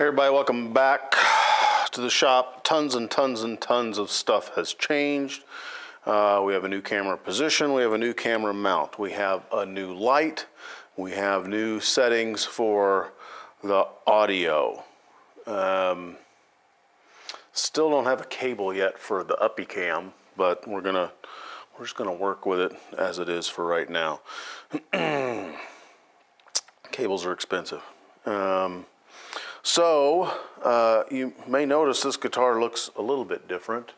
Hey everybody, welcome back to the shop. Tons and tons and tons of stuff has changed. We have a new camera position, we have a new camera mount, we have a new light, we have new settings for the audio. Still don't have a cable yet for the uppy cam, but we're just gonna work with it as it is for right now. Cables are expensive. So you may notice this guitar looks a little bit different.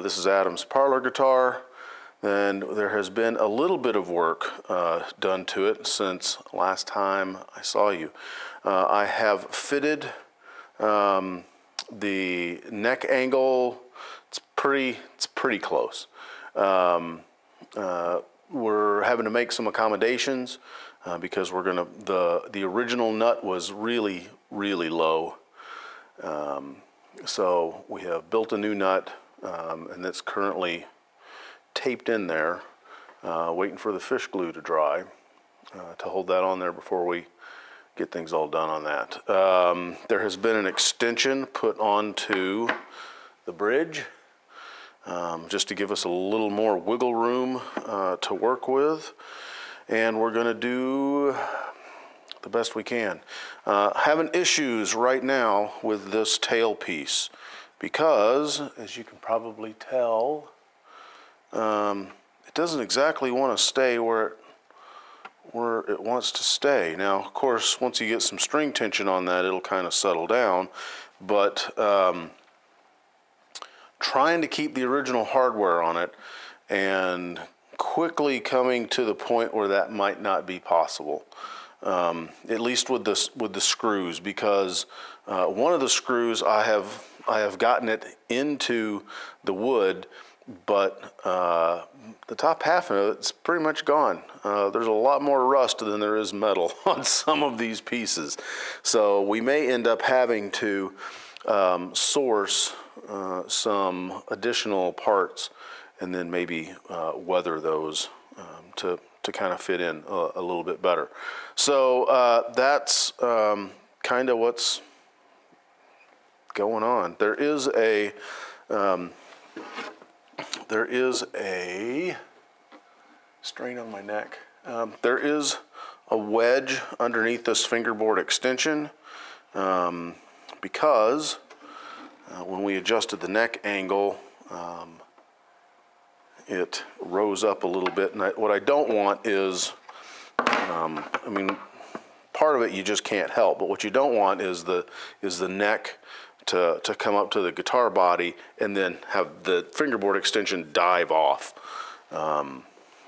This is Adam's parlor guitar, and there has been a little bit of work done to it since last time I saw you. I have fitted the neck angle. It's pretty close. We're having to make some accommodations because we're gonna, the original nut was really low. So we have built a new nut, and it's currently taped in there, waiting for the fish glue to dry, to hold that on there before we get things all done on that. There has been an extension put onto the bridge, just to give us a little more wiggle room to work with, and we're gonna do the best we can. Having issues right now with this tail piece because, as you can probably tell, it doesn't exactly want to stay where it wants to stay. Now, of course, once you get some string tension on that, it'll kind of settle down, but trying to keep the original hardware on it and quickly coming to the point where that might not be possible. At least with the screws, because one of the screws I have gotten it into the wood, but the top half of it's pretty much gone. There's a lot more rust than there is metal on some of these pieces, so we may end up having to source some additional parts and then maybe weather those to kind of fit in a little bit better. So that's kind of what's going on. There is a strain on my neck. There is a wedge underneath this fingerboard extension because when we adjusted the neck angle, it rose up a little bit, and what I don't want is, I mean, part of it you just can't help, but what you don't want is the neck to come up to the guitar body and then have the fingerboard extension dive off,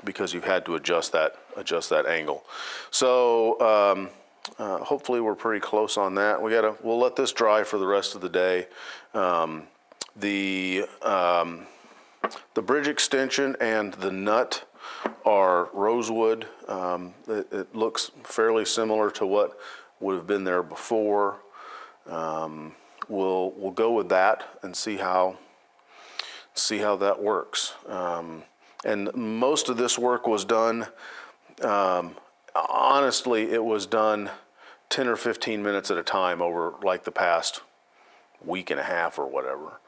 because you've had to adjust that angle. So hopefully we're pretty close on that. We'll let this dry for the rest of the day. The bridge extension and the nut are rosewood. It looks fairly similar to what would have been there before. We'll go with that and see how that works. And most of this work was done, honestly, it was done 10 or 15 minutes at a time over like the past week and a half or whatever.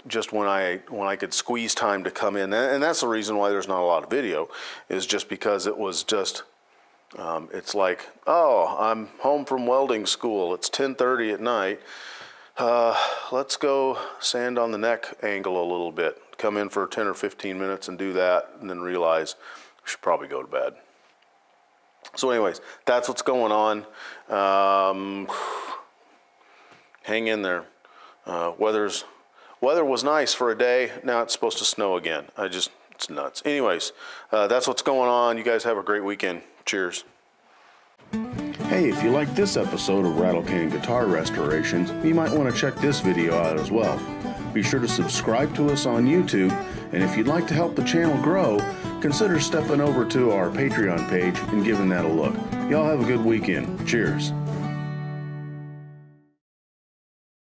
Just when I could squeeze time to come in, and that's the reason why there's not a lot of video, is just because it was just, it's like, oh, I'm home from welding school, it's 10:30 at night, let's go sand on the neck angle a little bit, come in for 10 or 15 minutes and do that, and then realize we should probably go to bed. So anyways, that's what's going on. Hang in there. Weather was nice for a day. Now it's supposed to snow again. It's nuts. Anyways, that's what's going on. You guys have a great weekend. Cheers. Hey, if you like this episode of RATTLECAN Guitar Restorations, you might want to check this video out as well. Be sure to subscribe to us on YouTube, and if you'd like to help the channel grow, consider stepping over to our Patreon page and giving that a look. Y'all have a good weekend. Cheers.